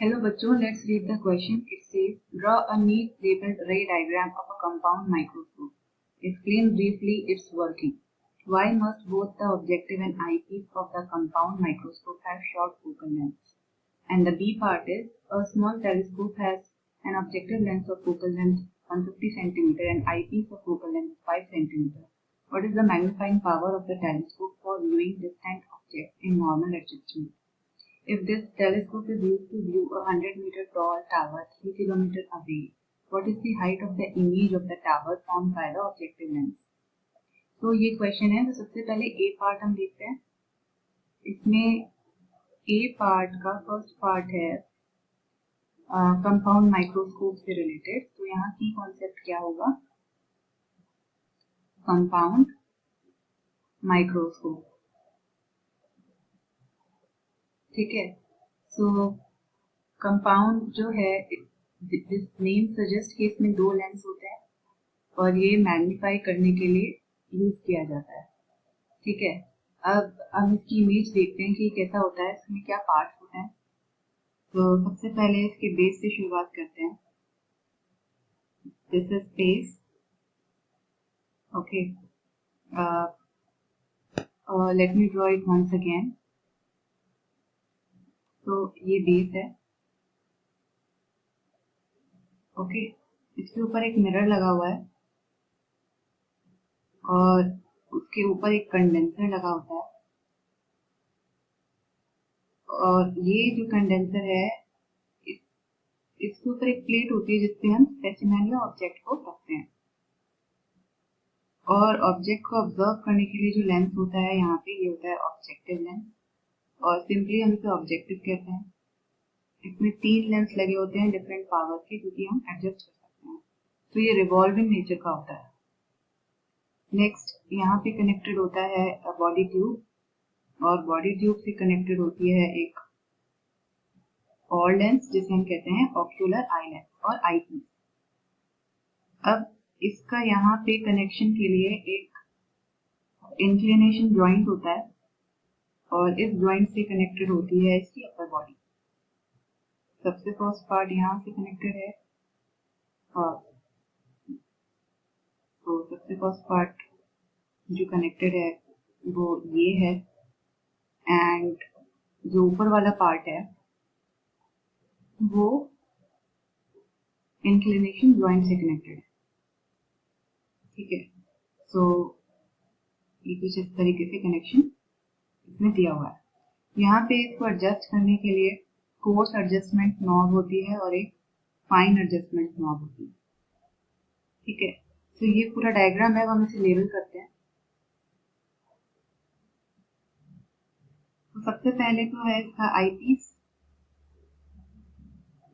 Hello बच्चों, let's read the question. It says, draw a neat labeled ray diagram of a compound microscope. Explain briefly its working. Why must both the objective and eyepiece of the compound microscope have short focal lengths? And the B part is, a small telescope has an objective length of focal length 150 cm and eyepiece of focal length 5 cm. What is the magnifying power of the telescope for viewing distant objects in normal adjustment? If this telescope is used to view a 100-meter tall tower 3 km away, what is the height of the image of the tower formed by the objective lens? तो ये question है। तो सबसे पहले ए part हम देखते हैं। इसमें ए पार्ट का फर्स्ट पार्ट है कंपाउंड माइक्रोस्कोप से रिलेटेड। तो यहाँ की कॉन्सेप्ट क्या होगा? कंपाउंड माइक्रोस्कोप, ठीक है। सो कंपाउंड जो है, दिस नेम सजेस्ट कि इसमें दो लेंस होते हैं और ये मैग्नीफाई करने के लिए यूज किया जाता है, ठीक है। अब हम इसकी इमेज देखते हैं कि कैसा होता है, इसमें क्या पार्ट्स होते हैं। तो सबसे पहले इसके बेस से शुरुआत करते हैं। This is base, okay. Let me draw it once again. तो ये बेस है, ओके। इसके ऊपर एक मिरर लगा हुआ है और उसके ऊपर एक कंडेंसर लगा होता है। और ये जो कंडेंसर है, इसके ऊपर एक प्लेट होती है जिसपे हम स्पेसिमेन या ऑब्जेक्ट को रखते हैं। और ऑब्जेक्ट को ऑब्जर्व करने के लिए जो लेंस होता है यहाँ पे, ये होता है ऑब्जेक्टिव लेंस, और सिंपली हम इसे ऑब्जेक्टिव कहते हैं। इसमें 3 लेंस लगे होते हैं डिफरेंट पावर के, क्योंकि हम एडजस्ट कर सकते हैं। तो ये रिवॉल्विंग नेचर का होता है। नेक्स्ट, यहाँ पे कनेक्टेड होता है बॉडी ट्यूब, और बॉडी ट्यूब से कनेक्टेड होती है एक और लेंस जिसे हम कहते हैं ऑक्यूलर आई लेंस और आई पीस। अब इसका यहाँ पे कनेक्शन के लिए एक इंक्लिनेशन जॉइंट होता है और इस जॉइंट से कनेक्टेड होती है इसकी अपर बॉडी। सबसे फर्स्ट पार्ट यहाँ से कनेक्टेड है, और तो सबसे फर्स्ट पार्ट जो कनेक्टेड है वो ये है, एंड जो ऊपर वाला पार्ट है वो इंक्लिनेशन जॉइंट से कनेक्टेड है, ठीक है। सो ये कुछ इस तरीके से कनेक्शन इसमें दिया हुआ है। यहाँ पे इसको एडजस्ट करने के लिए कोर्स एडजस्टमेंट नॉब होती है और एक फाइन एडजस्टमेंट नॉब होती है, ठीक है। तो ये पूरा डायग्राम है, हम इसे लेबल करते हैं। तो सबसे पहले तो है इसका eye piece,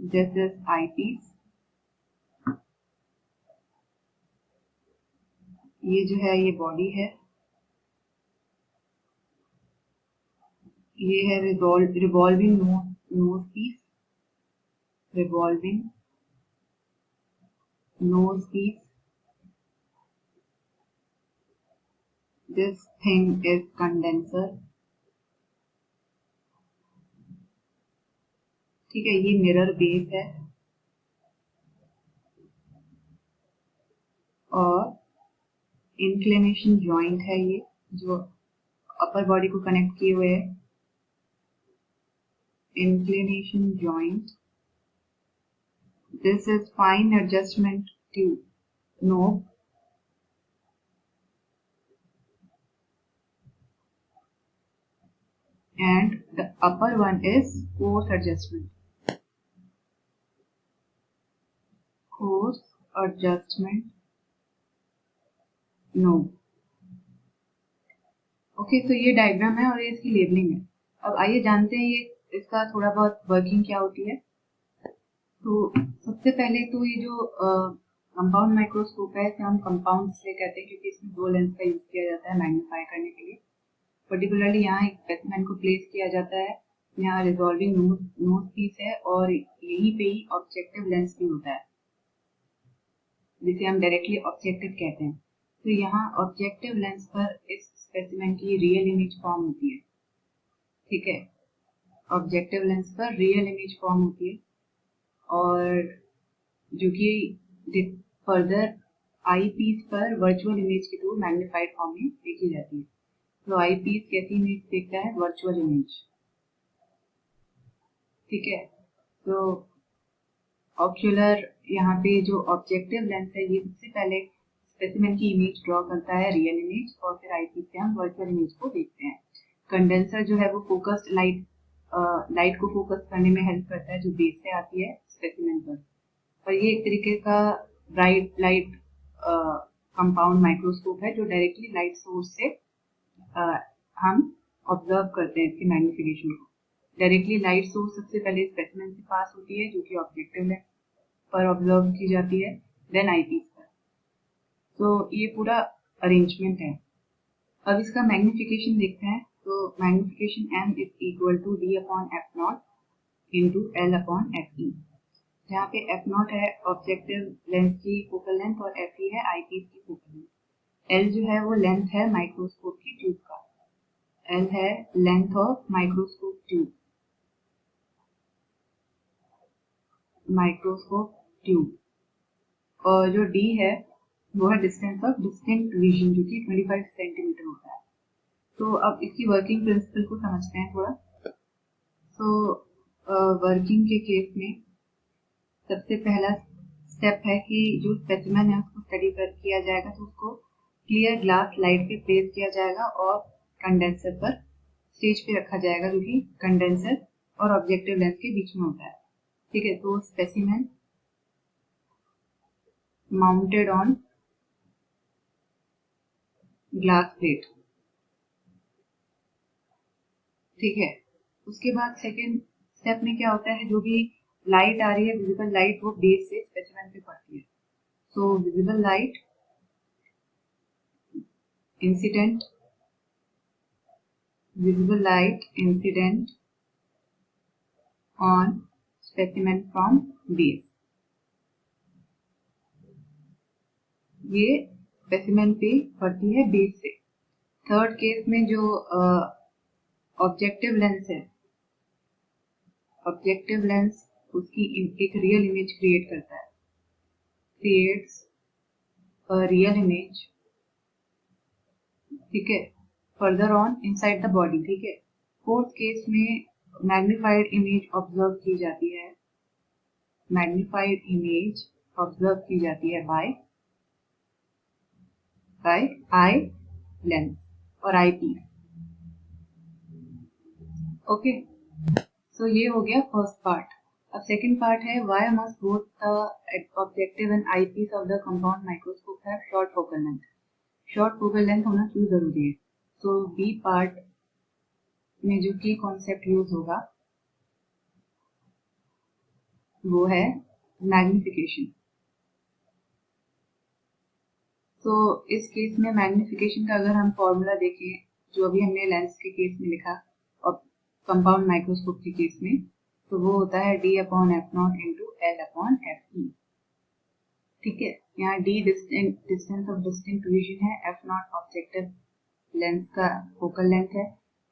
this is eye piece. ये जो है ये बॉडी है, ये है revolving nose piece, revolving nose piece. This thing is condenser, ठीक है। ये मिरर बेस है, और इंक्लिनेशन जॉइंट है ये जो अपर बॉडी को कनेक्ट किए हुए है। Inclination joint, this is fine adjustment tube knob, and the upper one is coarse adjustment knob, okay. तो ये डायग्राम है और ये इसकी लेबलिंग है। अब आइए जानते हैं ये इसका थोड़ा बहुत वर्किंग क्या होती है। तो सबसे पहले तो ये जो कंपाउंड माइक्रोस्कोप है, इसे हम कंपाउंड से कहते हैं क्योंकि इसमें 2 लेंस का यूज किया जाता है मैग्नीफाई करने के लिए। पर्टिकुलरली यहाँ एक स्पेसिमेन को प्लेस किया जाता है, यहाँ रिजॉल्विंग नोज पीस है, और यहीं पे ही ऑब्जेक्टिव लेंस भी होता है जिसे हम डायरेक्टली ऑब्जेक्टिव कहते हैं। तो यहाँ ऑब्जेक्टिव लेंस पर इस स्पेसिमेन की रियल इमेज फॉर्म होती है, ठीक है। ऑब्जेक्टिव लेंस पर रियल इमेज फॉर्म होती है और जो कि फर्दर आई पीस पर वर्चुअल इमेज के थ्रू मैग्नीफाइड फॉर्म में देखी जाती है। तो आई पीस कैसी इमेज देखता है? Virtual image. ठीक है, तो ऑक्यूलर यहाँ पे जो ऑब्जेक्टिव लेंस है ये सबसे पहले स्पेसिमेन की इमेज ड्रॉ करता है, रियल इमेज, और फिर आईपीस से हम वर्चुअल इमेज को देखते हैं। कंडेंसर जो है वो फोकस्ड लाइट को फोकस करने में हेल्प करता है जो बेस से आती है स्पेसिमेन पर। और ये एक तरीके का ब्राइट लाइट कंपाउंड माइक्रोस्कोप है जो डायरेक्टली लाइट सोर्स से हम ऑब्जर्व करते हैं इसके मैग्निफिकेशन को। डायरेक्टली लाइट सोर्स सबसे पहले स्पेसिमेन से पास होती है जो कि ऑब्जेक्टिव लेंस पर ऑब्जर्व की जाती है, देन आईपीस पर। तो ये पूरा अरेंजमेंट है। अब इसका मैग्निफिकेशन देखते हैं। तो magnification m is equal to d upon F naught into L upon F E, जहाँ पे एफ नॉट है ऑब्जेक्टिव लेंस की फोकल लेंथ और एफ ई है आईपीस की फोकल लेंथ। एल जो है वो लेंथ है माइक्रोस्कोप की ट्यूब का, एल है लेंथ ऑफ माइक्रोस्कोप ट्यूब, और जो d है वो है डिस्टेंस ऑफ डिस्टिंक्ट विजन जो कि 25 सेंटीमीटर होता है। तो अब इसकी वर्किंग प्रिंसिपल को समझते हैं थोड़ा। तो वर्किंग के केस में सबसे पहला स्टेप है कि जो स्पेसिमेन है उसको स्टडी कर किया जाएगा, तो उसको क्लियर ग्लास लाइट पे प्लेस किया जाएगा और कंडेंसर पर स्टेज पे रखा जाएगा जो कि कंडेंसर और ऑब्जेक्टिव लेंस के बीच में होता है। ठीक है, तो specimen mounted on glass plate. ठीक है, उसके बाद सेकेंड स्टेप में क्या होता है, जो भी लाइट आ रही है विजिबल लाइट वो बेस से स्पेसिमेन पे पड़ती है। सो visible light incident on specimen from base, ये स्पेसिमेन पे पड़ती है बेस से। थर्ड केस में जो ऑब्जेक्टिव लेंस है, ऑब्जेक्टिव लेंस उसकी एक रियल इमेज क्रिएट करता है, क्रिएट्स अ रियल इमेज। ठीक है, further on inside the body. ठीक है, फोर्थ केस में मैग्नीफाइड इमेज ऑब्जर्व की जाती है, मैग्नीफाइड इमेज ऑब्जर्व की जाती है बाय आई लेंस और आई पीस। ओके, सो ये हो गया फर्स्ट पार्ट। अब सेकंड पार्ट है why must both the objective and eyepiece of the compound microscope have short focal length. Short focal length होना क्यों जरूरी है? सो बी पार्ट में जो की कॉन्सेप्ट यूज होगा वो है मैग्निफिकेशन। तो इस केस में मैग्निफिकेशन का अगर हम फॉर्मूला देखें जो अभी हमने लेंस के केस में लिखा और कंपाउंड माइक्रोस्कोप के केस में, तो वो होता है d upon F naught into L upon F ई। ठीक है, यहाँ d distance of distinct vision है, एफ नॉट ऑब्जेक्टिव लेंस का फोकल लेंथ है,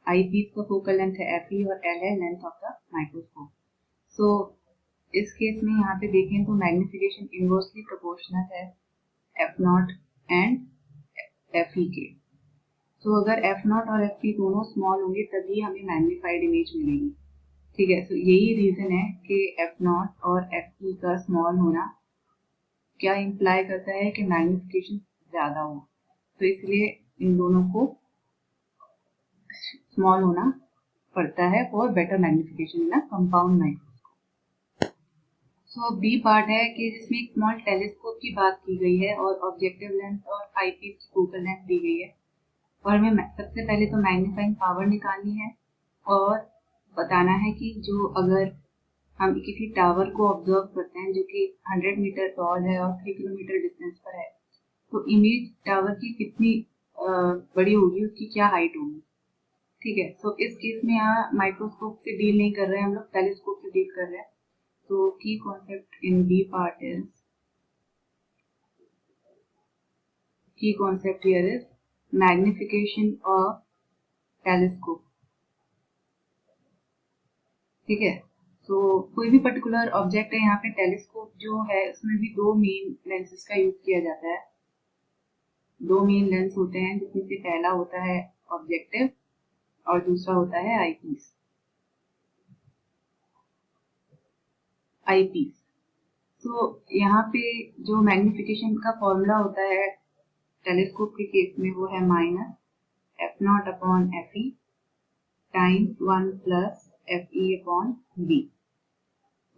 आई पीस का फोकल लेंथ है एफ ई, और एल है लेंथ ऑफ द माइक्रोस्कोप। सो इस केस में यहाँ पे देखें तो मैग्निफिकेशन इनवर्सली प्रोपोर्शनल है F not and F E के। तो अगर एफ नॉट और एफ ई दोनों स्मॉल होंगे तभी हमें मैग्नीफाइड इमेज मिलेगी। ठीक है, तो यही रीजन है कि एफ नॉट और एफ ई का स्मॉल होना क्या इंप्लाई करता है कि मैग्निफिकेशन ज्यादा हो, तो इसलिए इन दोनों को स्मॉल होना पड़ता है for better magnification in a compound microscope. So B part है कि इसमें एक स्मॉल टेलीस्कोप की बात की गई है और ऑब्जेक्टिव लेंस और आईपीस की फोकल लेंथ दी गई है, और हमें सबसे पहले तो मैग्नीफाइंग पावर निकालनी है और बताना है कि जो अगर हम किसी टावर को ऑब्जर्व करते हैं जो कि 100 मीटर टॉल है और 3 किलोमीटर डिस्टेंस पर है, तो इमेज टावर की कितनी बड़ी होगी, उसकी क्या हाइट होगी। ठीक है, तो इस केस में यहाँ माइक्रोस्कोप से डील नहीं कर रहे हैं हम लोग, टेलीस्कोप से डील कर रहे हैं। तो key concept in B part is, key concept here is magnification of telescope, ठीक है। तो कोई भी पर्टिकुलर ऑब्जेक्ट है, यहाँ पे टेलीस्कोप जो है उसमें भी दो मेन लेंसेज का यूज किया जाता है। दो मेन लेंस होते हैं जिसमें से पहला होता है ऑब्जेक्टिव और दूसरा होता है आईपीस। तो यहाँ पे जो मैग्निफिकेशन का फॉर्मूला होता है टेलीस्कोप के केस में वो है minus f0 upon fe times 1 plus fe upon b।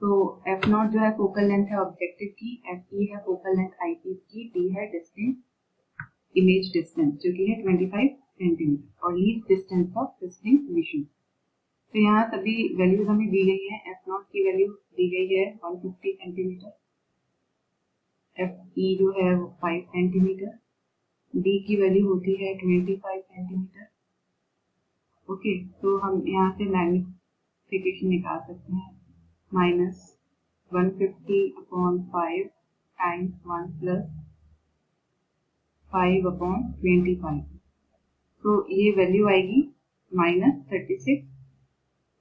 तो f0 जो है फोकल लेंथ है ऑब्जेक्टिव की, fe है फोकल लेंथ आईपीस की, d है डिस्टेंस इमेज डिस्टेंस जो कि है 25 सेंटीमीटर और least distance of distinct vision. तो यहाँ सभी वैल्यूज हमें दी गई है। f0 की वैल्यू दी गई है 150 सेंटीमीटर, fe जो है वो 5 सेंटीमीटर, d की वैल्यू होती है 25 सेंटीमीटर। ओके, तो हम यहाँ से मैग्निफिकेशन निकाल सकते हैं minus 150 upon 5 times 1 plus 5 upon 25। तो ये वैल्यू आएगी -36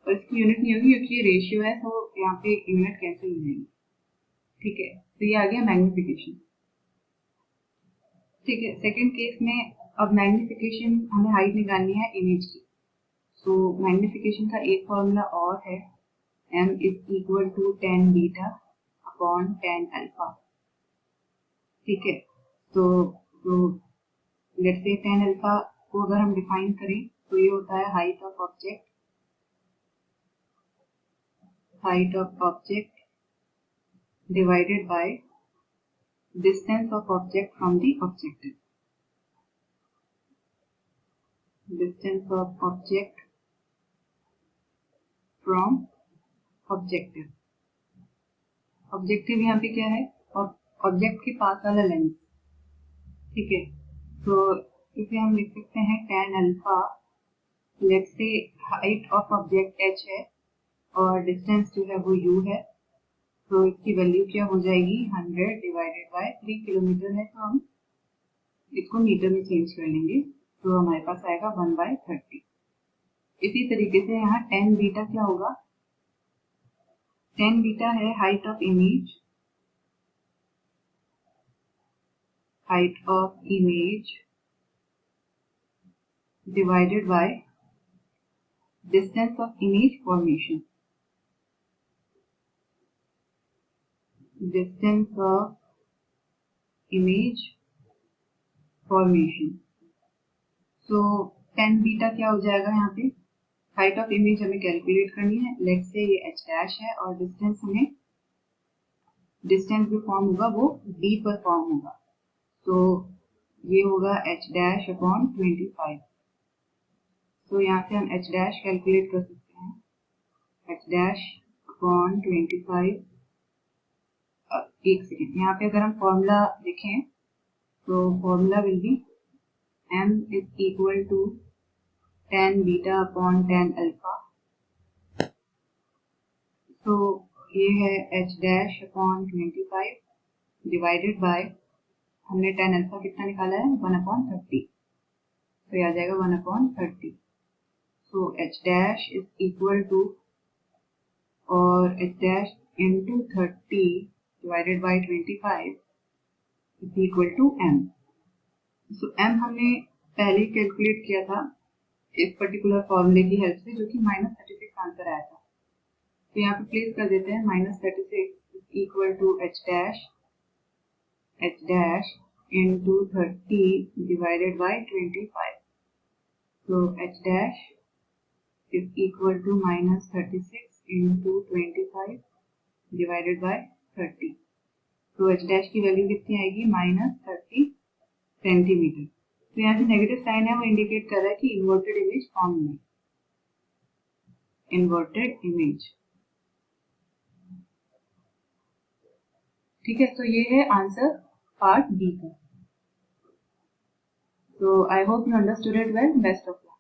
और इसकी यूनिट नहीं होगी क्योंकि ये रेशियो है, तो यहाँ पे यूनिट कैंसिल हो जाएगी। ठीक है, तो ये आ गया मैग्निफिकेशन। ठीक है, सेकंड केस में अब मैग्निफिकेशन हमें हाइट निकालनी है इमेज की। तो मैग्निफिकेशन का एक फॉर्मूला और है, m is equal to tan beta upon tan alpha. ठीक है, तो लेट्स से tan अल्फा को अगर हम डिफाइन करें तो ये होता है height of object divided by distance of object from the objective. Distance of object from objective. Objective यहाँ पे क्या है, ऑब्जेक्ट के पास वाला लेंस। ठीक है, तो इसे हम लिख सकते हैं tan alpha. Let's say height of object h है और डिस्टेंस जो है वो u है, तो इसकी वैल्यू क्या हो जाएगी 100 डिवाइडेड बाय 3 किलोमीटर है, तो हम इसको मीटर में चेंज कर लेंगे, तो हमारे पास आएगा 1/30। इसी तरीके से यहाँ tan बीटा क्या होगा, tan बीटा है height of image divided by distance of image formation. Distance of image formation. तो tan बीटा क्या हो जाएगा, यहाँ पे हाइट ऑफ इमेज हमें कैलकुलेट करनी है। लेट्स से ये h डैश है और डिस्टेंस जो फॉर्म होगा वो d पर फॉर्म होगा, तो ये होगा h डैश अपॉन 25। तो यहाँ से हम h डैश कैलकुलेट कर सकते हैं, h डैश अपॉन 25। एक सेकेंड, यहाँ पे अगर हम फॉर्मूला लिखें तो formula will be m is equal to tan beta upon tan alpha. तो ये है h dash upon 25 divided by, हमने tan अल्फा कितना निकाला है 1/30, तो यह आ जाएगा 1/30। तो h dash is equal to, और h dash into 30 divided by 25 is equal to m। So m हमने पहले कैलकुलेट किया था इस पर्टिकुलर फॉर्मूले की हेल्प से, जो कि -36 आंसर आया था। तो यहाँ पे प्लेस कर देते हैं -36 equal to h dash into 30 divided by 25। तो h dash is equal to -36 into 25 divided by 30। तो h डैश की वैल्यू कितनी आएगी -30 सेंटीमीटर। तो यहाँ जो नेगेटिव साइन है वो इंडिकेट कर रहा है कि इन्वर्टेड इमेज फॉर्म में, इन्वर्टेड इमेज। ठीक है, तो ये है आंसर पार्ट बी का। So I hope you understood it well. Best of luck.